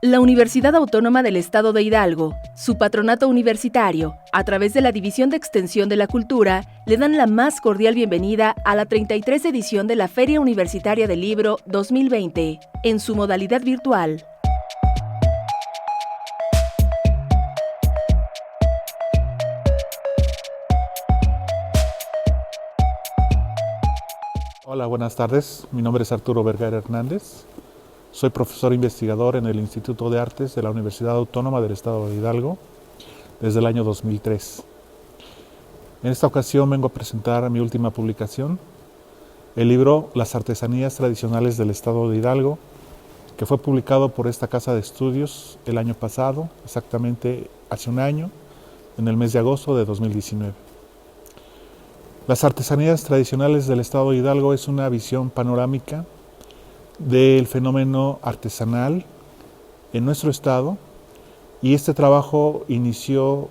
La Universidad Autónoma del Estado de Hidalgo, su patronato universitario, a través de la División de Extensión de la Cultura, le dan la más cordial bienvenida a la 33 edición de la Feria Universitaria del Libro 2020, en su modalidad virtual. Hola, buenas tardes. Mi nombre es Arturo Vergara Hernández. Soy profesor investigador en el Instituto de Artes de la Universidad Autónoma del Estado de Hidalgo desde el año 2003. En esta ocasión vengo a presentar mi última publicación, el libro Las artesanías tradicionales del Estado de Hidalgo, que fue publicado por esta casa de estudios el año pasado, exactamente hace un año, en el mes de agosto de 2019. Las artesanías tradicionales del Estado de Hidalgo es una visión panorámica del fenómeno artesanal en nuestro estado, y este trabajo inició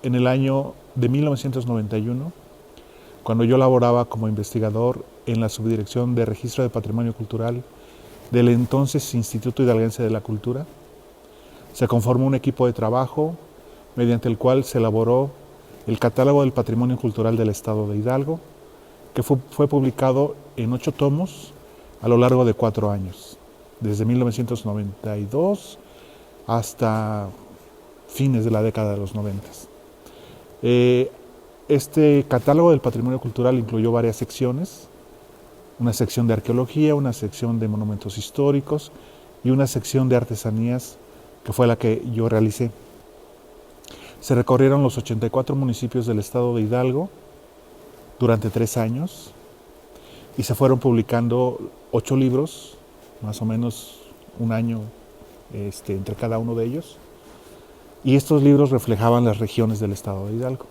en el año de 1991, cuando yo laboraba como investigador en la Subdirección de Registro de Patrimonio Cultural del entonces Instituto Hidalguense de la Cultura. Se conformó un equipo de trabajo mediante el cual se elaboró el Catálogo del Patrimonio Cultural del Estado de Hidalgo, que fue publicado en 8 tomos a lo largo de 4 años, desde 1992 hasta fines de la década de los 90. Este catálogo del patrimonio cultural incluyó varias secciones: una sección de arqueología, una sección de monumentos históricos y una sección de artesanías, que fue la que yo realicé. Se recorrieron los 84 municipios del estado de Hidalgo durante 3 años y se fueron publicando 8 libros, más o menos un año entre cada uno de ellos, y estos libros reflejaban las regiones del estado de Hidalgo.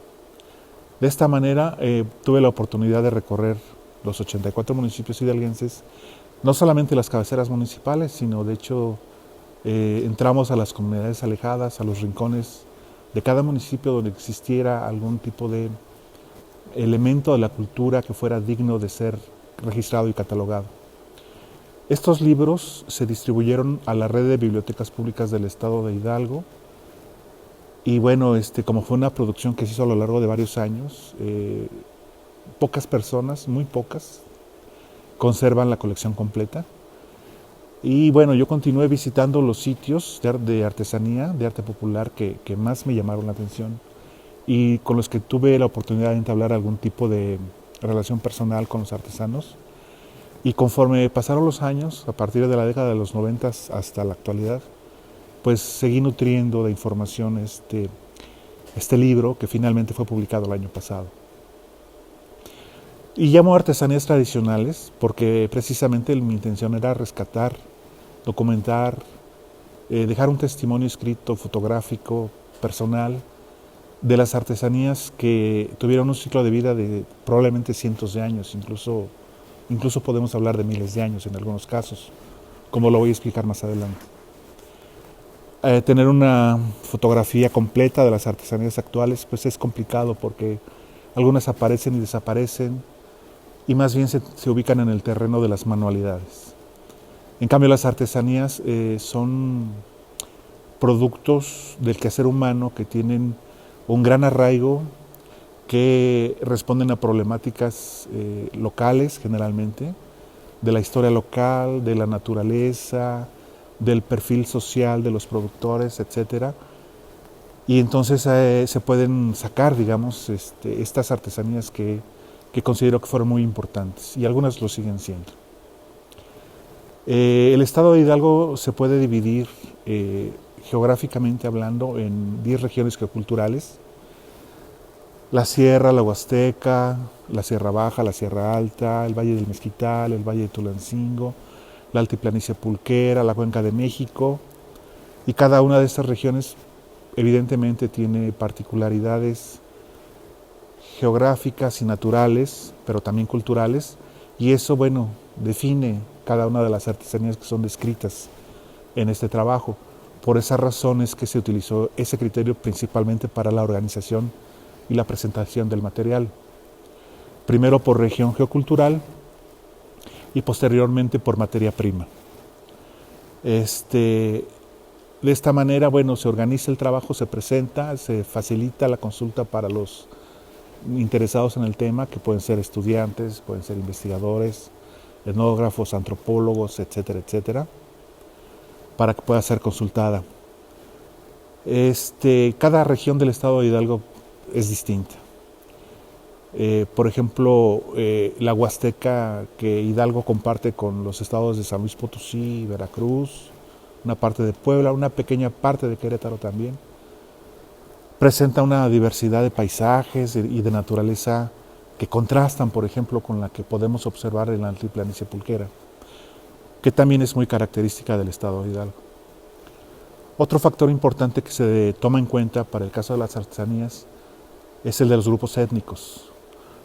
De esta manera tuve la oportunidad de recorrer los 84 municipios hidalguenses, no solamente las cabeceras municipales, sino de hecho entramos a las comunidades alejadas, a los rincones de cada municipio donde existiera algún tipo de elemento de la cultura que fuera digno de ser registrado y catalogado. Estos libros se distribuyeron a la red de bibliotecas públicas del estado de Hidalgo, y bueno, como fue una producción que se hizo a lo largo de varios años, pocas personas, muy pocas, conservan la colección completa. Y bueno, yo continué visitando los sitios de artesanía, de arte popular que más me llamaron la atención y con los que tuve la oportunidad de entablar algún tipo de relación personal con los artesanos. Y conforme pasaron los años, a partir de la década de los 90 hasta la actualidad, pues seguí nutriendo de información este libro, que finalmente fue publicado el año pasado. Y llamo artesanías tradicionales porque precisamente mi intención era rescatar, documentar, dejar un testimonio escrito, fotográfico, personal, de las artesanías que tuvieron un ciclo de vida de probablemente cientos de años, incluso podemos hablar de miles de años en algunos casos, como lo voy a explicar más adelante. Tener una fotografía completa de las artesanías actuales pues es complicado, porque algunas aparecen y desaparecen y más bien se ubican en el terreno de las manualidades. En cambio, las artesanías son productos del quehacer humano que tienen un gran arraigo, que responden a problemáticas locales generalmente, de la historia local, de la naturaleza, del perfil social de los productores, etc. Y entonces se pueden sacar, digamos, estas artesanías que considero que fueron muy importantes, y algunas lo siguen siendo. El estado de Hidalgo se puede dividir geográficamente hablando en 10 regiones geoculturales: la Sierra, la Huasteca, la Sierra Baja, la Sierra Alta, el Valle del Mezquital, el Valle de Tulancingo, la Altiplanicie Pulquera, la Cuenca de México, y cada una de estas regiones evidentemente tiene particularidades geográficas y naturales, pero también culturales, y eso, bueno, define cada una de las artesanías que son descritas en este trabajo. Por esa razón es que se utilizó ese criterio principalmente para la organización y la presentación del material. Primero por región geocultural y posteriormente por materia prima. De esta manera, bueno, se organiza el trabajo, se presenta, se facilita la consulta para los interesados en el tema, que pueden ser estudiantes, pueden ser investigadores, etnógrafos, antropólogos, etcétera, etcétera, para que pueda ser consultada. Cada región del estado de Hidalgo es distinta. Por ejemplo, la Huasteca que Hidalgo comparte con los estados de San Luis Potosí, Veracruz, una parte de Puebla, una pequeña parte de Querétaro también, presenta una diversidad de paisajes y de naturaleza que contrastan, por ejemplo, con la que podemos observar en la altiplanicie pulquera, que también es muy característica del estado de Hidalgo. Otro factor importante que se toma en cuenta para el caso de las artesanías es el de los grupos étnicos,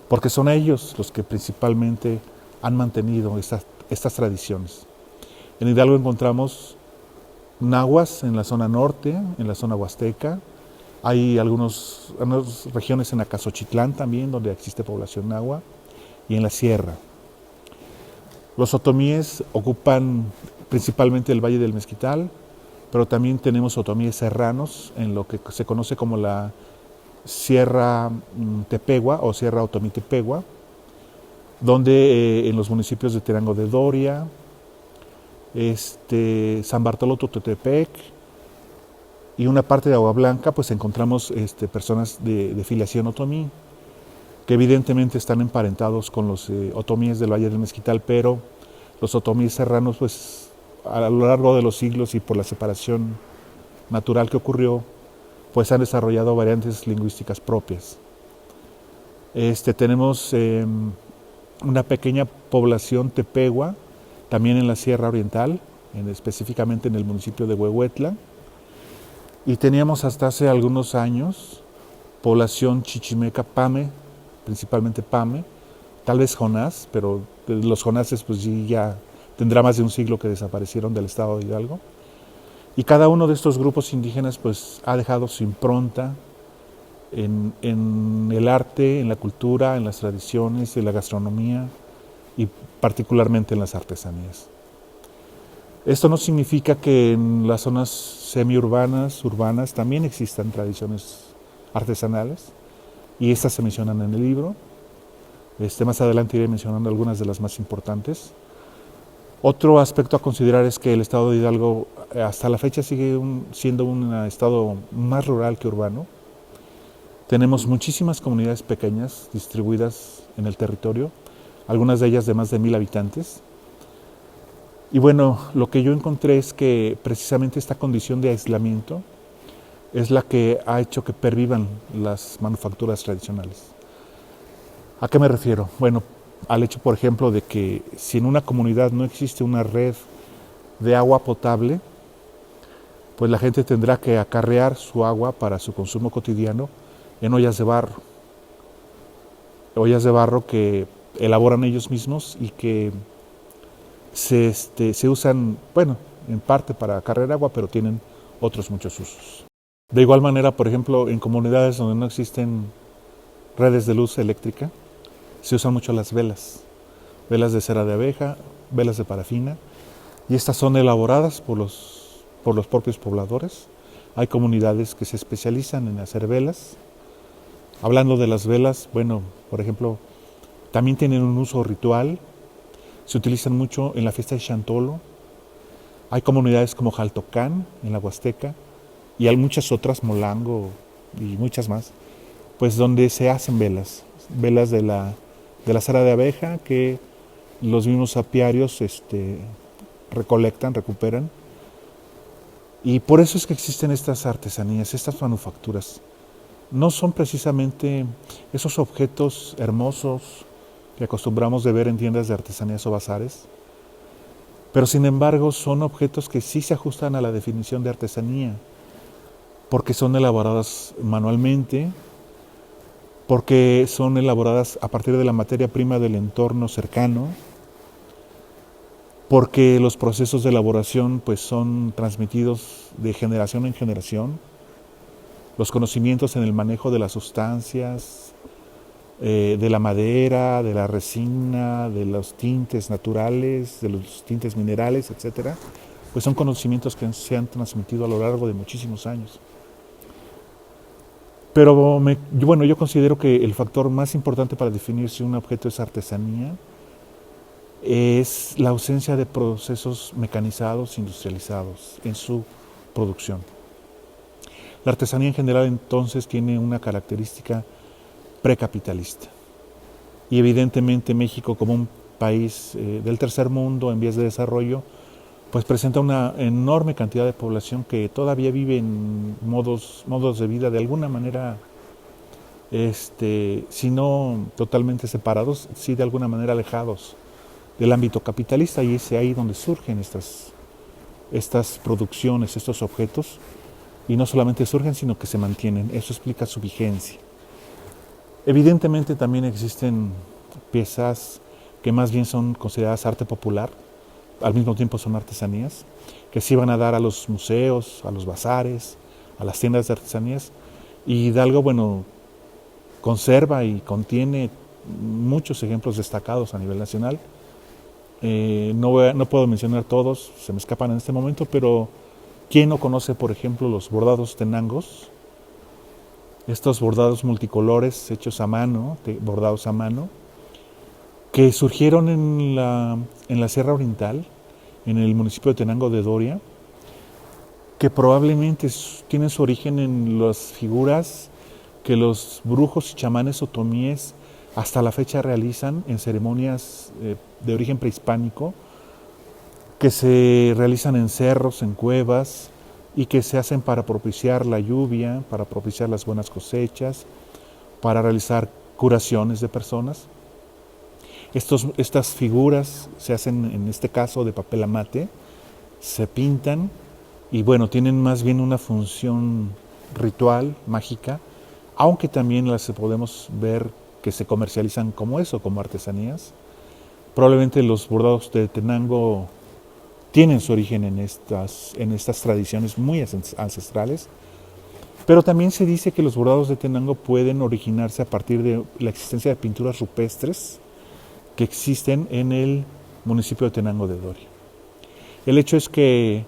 porque son ellos los que principalmente han mantenido estas tradiciones. En Hidalgo encontramos nahuas en la zona norte, en la zona huasteca. Hay algunas regiones en Acasochitlán también, donde existe población nahua, y en la sierra. Los otomíes ocupan principalmente el Valle del Mezquital, pero también tenemos otomíes serranos en lo que se conoce como la Sierra Tepehua o Sierra Otomí Tepehua, donde en los municipios de Terango de Doria, San Bartolo Tototepec y una parte de Agua Blanca, pues encontramos personas de filiación otomí, que evidentemente están emparentados con los otomíes del Valle del Mezquital, pero los otomíes serranos, pues a lo largo de los siglos y por la separación natural que ocurrió, pues han desarrollado variantes lingüísticas propias. Tenemos una pequeña población tepehua, también en la Sierra Oriental, específicamente en el municipio de Huehuetla, y teníamos hasta hace algunos años población chichimeca Pame, principalmente Pame, tal vez Jonás, pero los Jonases pues ya tendrá más de un siglo que desaparecieron del estado de Hidalgo. Y cada uno de estos grupos indígenas pues ha dejado su impronta en el arte, en la cultura, en las tradiciones, en la gastronomía y particularmente en las artesanías. Esto no significa que en las zonas semiurbanas, urbanas, también existan tradiciones artesanales, y estas se mencionan en el libro. Más adelante iré mencionando algunas de las más importantes. Otro aspecto a considerar es que el estado de Hidalgo hasta la fecha sigue siendo un estado más rural que urbano. Tenemos muchísimas comunidades pequeñas distribuidas en el territorio, algunas de ellas de más de 1000 habitantes. Y bueno, lo que yo encontré es que precisamente esta condición de aislamiento es la que ha hecho que pervivan las manufacturas tradicionales. ¿A qué me refiero? Bueno, al hecho, por ejemplo, de que si en una comunidad no existe una red de agua potable, pues la gente tendrá que acarrear su agua para su consumo cotidiano en ollas de barro que elaboran ellos mismos y que se usan, bueno, en parte para acarrear agua, pero tienen otros muchos usos. De igual manera, por ejemplo, en comunidades donde no existen redes de luz eléctrica, se usan mucho las velas de cera de abeja, velas de parafina, y estas son elaboradas por los propios pobladores. Hay comunidades que se especializan en hacer velas. Hablando de las velas, bueno, por ejemplo, también tienen un uso ritual, se utilizan mucho en la fiesta de Chantolo. Hay comunidades como Jaltocán, en la Huasteca, y hay muchas otras, Molango y muchas más, pues donde se hacen velas de la cera de abeja que los mismos apiarios recolectan, recuperan. Y por eso es que existen estas artesanías, estas manufacturas. No son precisamente esos objetos hermosos que acostumbramos de ver en tiendas de artesanías o bazares, pero sin embargo son objetos que sí se ajustan a la definición de artesanía, porque son elaboradas manualmente, porque son elaboradas a partir de la materia prima del entorno cercano, porque los procesos de elaboración pues, son transmitidos de generación en generación. Los conocimientos en el manejo de las sustancias, de la madera, de la resina, de los tintes naturales, de los tintes minerales, etc., pues son conocimientos que se han transmitido a lo largo de muchísimos años. Pero yo considero que el factor más importante para definir si un objeto es artesanía es la ausencia de procesos mecanizados, industrializados en su producción. La artesanía en general entonces tiene una característica precapitalista. Y evidentemente México, como un país del tercer mundo en vías de desarrollo, pues presenta una enorme cantidad de población que todavía vive en modos de vida de alguna manera, si no totalmente separados, sí de alguna manera alejados del ámbito capitalista, y es ahí donde surgen estas producciones, estos objetos, y no solamente surgen, sino que se mantienen. Eso explica su vigencia. Evidentemente también existen piezas que más bien son consideradas arte popular, al mismo tiempo son artesanías, que sí van a dar a los museos, a los bazares, a las tiendas de artesanías, y Hidalgo, conserva y contiene muchos ejemplos destacados a nivel nacional. No puedo mencionar todos, se me escapan en este momento, pero ¿quién no conoce, por ejemplo, los bordados tenangos? Estos bordados multicolores hechos a mano, bordados a mano, que surgieron en la Sierra Oriental, en el municipio de Tenango de Doria, que probablemente tienen su origen en las figuras que los brujos y chamanes otomíes hasta la fecha realizan en ceremonias de origen prehispánico, que se realizan en cerros, en cuevas, y que se hacen para propiciar la lluvia, para propiciar las buenas cosechas, para realizar curaciones de personas. Estas figuras se hacen, en este caso, de papel amate, se pintan y tienen más bien una función ritual, mágica, aunque también las podemos ver que se comercializan como eso, como artesanías. Probablemente los bordados de Tenango tienen su origen en estas tradiciones muy ancestrales, pero también se dice que los bordados de Tenango pueden originarse a partir de la existencia de pinturas rupestres que existen en el municipio de Tenango de Doria. El hecho es que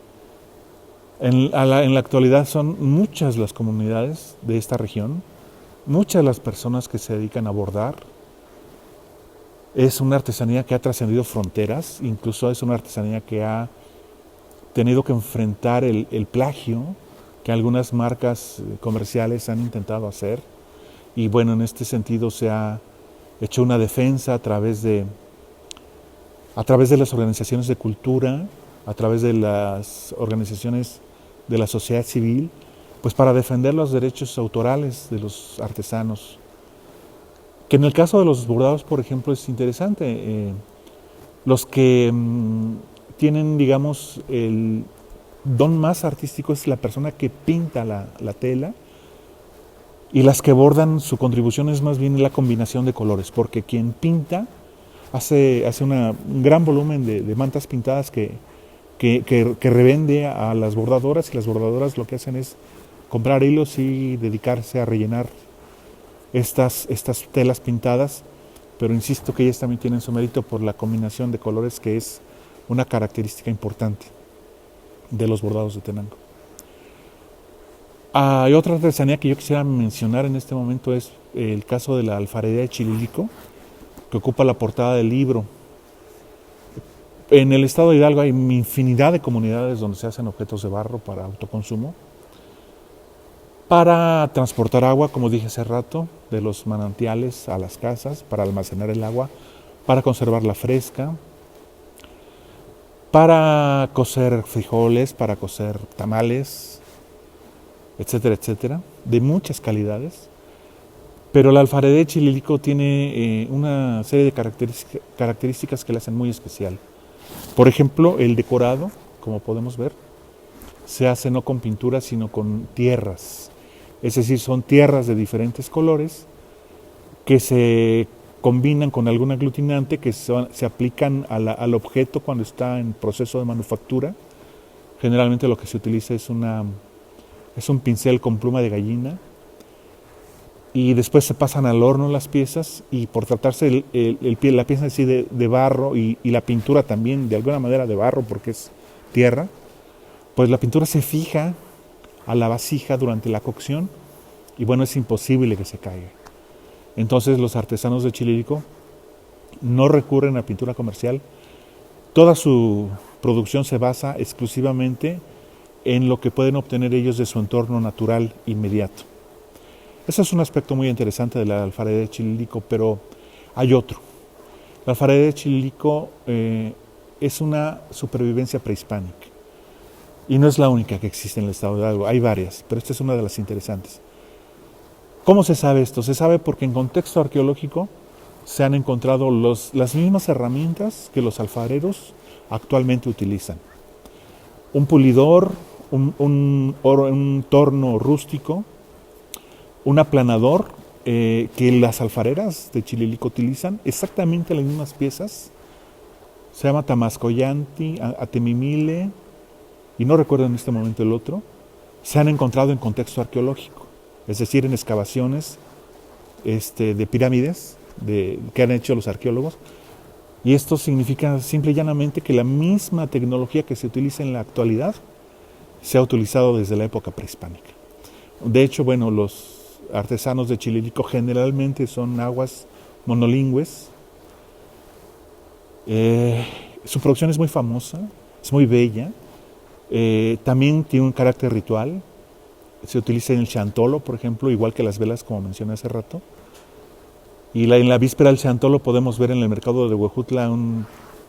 en la actualidad son muchas las comunidades de esta región, muchas las personas que se dedican a bordar. Es una artesanía que ha trascendido fronteras, incluso es una artesanía que ha tenido que enfrentar el plagio que algunas marcas comerciales han intentado hacer. Y en este sentido se ha hecho una defensa a través de las organizaciones de cultura, a través de las organizaciones de la sociedad civil, pues para defender los derechos autorales de los artesanos. Que en el caso de los bordados, por ejemplo, es interesante. Los que tienen, digamos, el don más artístico es la persona que pinta la tela, y las que bordan, su contribución es más bien la combinación de colores, porque quien pinta hace un gran volumen de mantas pintadas que revende a las bordadoras, y las bordadoras lo que hacen es comprar hilos y dedicarse a rellenar estas telas pintadas, pero insisto que ellas también tienen su mérito por la combinación de colores, que es una característica importante de los bordados de Tenango. Hay otra artesanía que yo quisiera mencionar en este momento, es el caso de la alfarería de Chililico, que ocupa la portada del libro. En el estado de Hidalgo hay infinidad de comunidades donde se hacen objetos de barro para autoconsumo, para transportar agua, como dije hace rato, de los manantiales a las casas, para almacenar el agua, para conservarla fresca, para cocer frijoles, para cocer tamales, etcétera, etcétera, de muchas calidades. Pero la alfarería de Chililico tiene una serie de características que la hacen muy especial. Por ejemplo, el decorado, como podemos ver, se hace no con pintura, sino con tierras. Es decir, son tierras de diferentes colores que se combinan con algún aglutinante que se aplican al objeto cuando está en proceso de manufactura. Generalmente lo que se utiliza es un pincel con pluma de gallina, y después se pasan al horno las piezas, y por tratarse la pieza así de barro y la pintura también de alguna manera de barro porque es tierra, pues la pintura se fija a la vasija durante la cocción y bueno, es imposible que se caiga. Entonces los artesanos de Chilírico no recurren a pintura comercial. Toda su producción se basa exclusivamente en lo que pueden obtener ellos de su entorno natural inmediato. Ese es un aspecto muy interesante de la alfarería de Chilírico, pero hay otro. La alfarería de Chilírico es una supervivencia prehispánica y no es la única que existe en el estado de Hidalgo, hay varias, pero esta es una de las interesantes. ¿Cómo se sabe esto? Se sabe porque en contexto arqueológico se han encontrado las mismas herramientas que los alfareros actualmente utilizan. Un pulidor, un torno rústico, un aplanador que las alfareras de Chilírico utilizan, exactamente las mismas piezas. Se llama Tamascoyanti, Atemimile, y no recuerdo en este momento el otro. Se han encontrado en contexto arqueológico, es decir, en excavaciones de pirámides que han hecho los arqueólogos. Y esto significa simple y llanamente que la misma tecnología que se utiliza en la actualidad se ha utilizado desde la época prehispánica. De hecho, bueno, los artesanos de Chilírico generalmente son nahuas monolingües. Su producción es muy famosa, es muy bella. También tiene un carácter ritual. Se utiliza en el chantolo, por ejemplo, igual que las velas, como mencioné hace rato. Y en la víspera del chantolo podemos ver en el mercado de Huejutla un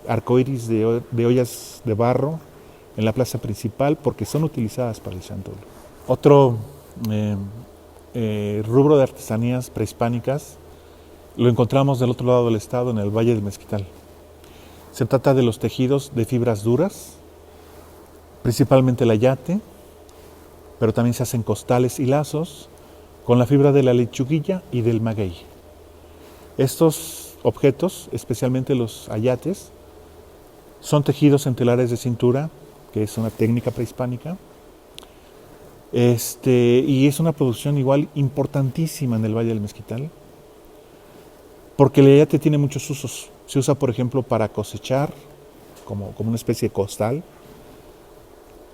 arcoíris de ollas de barro en la plaza principal porque son utilizadas para el chantolo. Otro rubro de artesanías prehispánicas lo encontramos del otro lado del estado, en el Valle del Mezquital. Se trata de los tejidos de fibras duras, principalmente el ayate, pero también se hacen costales y lazos con la fibra de la lechuguilla y del maguey. Estos objetos, especialmente los ayates, son tejidos en telares de cintura, que es una técnica prehispánica, y es una producción igual importantísima en el Valle del Mezquital, porque el ayate tiene muchos usos. Se usa, por ejemplo, para cosechar, como una especie de costal.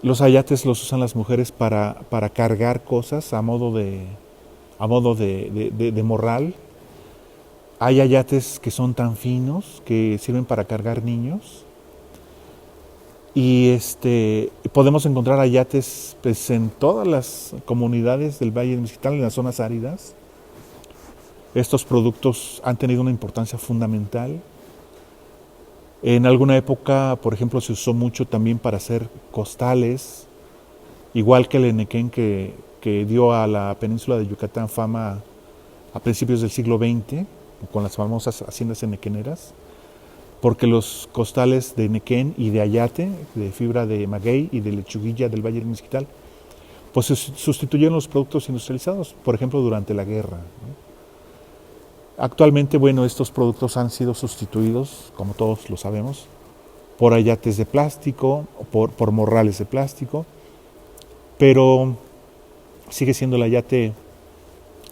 Los ayates los usan las mujeres para cargar cosas a modo de morral. Hay ayates que son tan finos que sirven para cargar niños. Y podemos encontrar ayates pues, en todas las comunidades del Valle del Mezquital, en las zonas áridas. Estos productos han tenido una importancia fundamental. En alguna época, por ejemplo, se usó mucho también para hacer costales, igual que el enequén que dio a la península de Yucatán fama a principios del siglo XX, con las famosas haciendas enequeneras, porque los costales de enequén y de ayate, de fibra de maguey y de lechuguilla del Valle del Mezquital, pues sustituyeron los productos industrializados, por ejemplo, durante la guerra, ¿no? Actualmente, bueno, estos productos han sido sustituidos, como todos lo sabemos, por ayates de plástico, por morrales de plástico, pero sigue siendo el ayate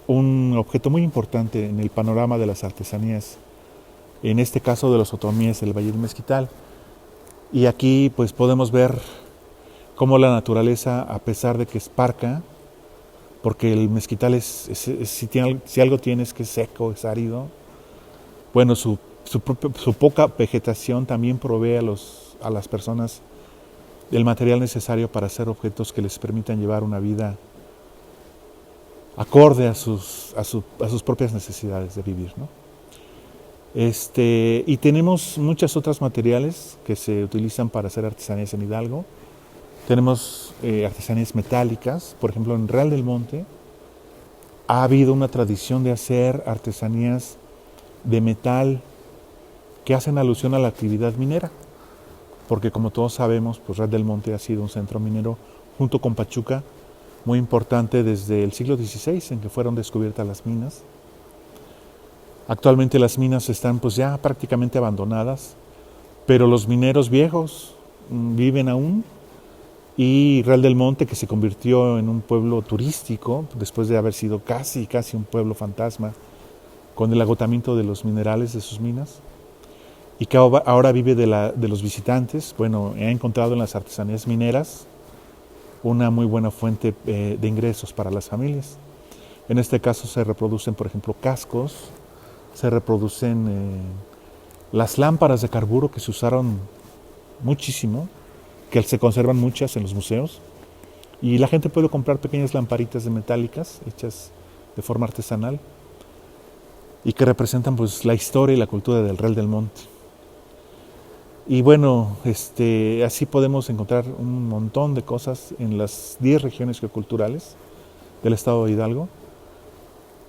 un objeto muy importante en el panorama de las artesanías, en este caso de los otomíes del Valle del Mezquital. Y aquí pues podemos ver cómo la naturaleza, a pesar de que es parca, porque el mezquital si algo tiene es que es seco, es árido, bueno, su poca vegetación también provee a las personas el material necesario para hacer objetos que les permitan llevar una vida acorde a sus propias necesidades de vivir, ¿no? Y tenemos muchas otras materiales que se utilizan para hacer artesanías en Hidalgo. Tenemos artesanías metálicas, por ejemplo en Real del Monte ha habido una tradición de hacer artesanías de metal que hacen alusión a la actividad minera, porque como todos sabemos, pues Real del Monte ha sido un centro minero junto con Pachuca muy importante desde el siglo XVI, en que fueron descubiertas las minas. Actualmente las minas están pues ya prácticamente abandonadas, pero los mineros viejos viven aún. Y Real del Monte, que se convirtió en un pueblo turístico, después de haber sido casi un pueblo fantasma, con el agotamiento de los minerales de sus minas, y que ahora vive de los visitantes. Bueno, he encontrado en las artesanías mineras una muy buena fuente de ingresos para las familias. En este caso se reproducen, por ejemplo, cascos, se reproducen las lámparas de carburo que se usaron muchísimo, que se conservan muchas en los museos, y la gente puede comprar pequeñas lamparitas de metálicas hechas de forma artesanal y que representan pues la historia y la cultura del Real del Monte. Y bueno, así podemos encontrar un montón de cosas en las 10 regiones geoculturales del estado de Hidalgo.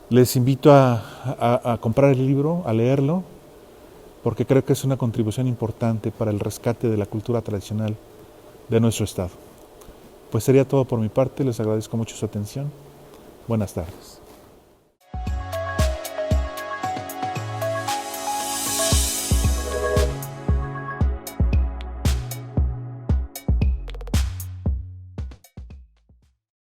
Les invito a comprar el libro, a leerlo, porque creo que es una contribución importante para el rescate de la cultura tradicional de nuestro estado. Pues sería todo por mi parte, les agradezco mucho su atención. Buenas tardes.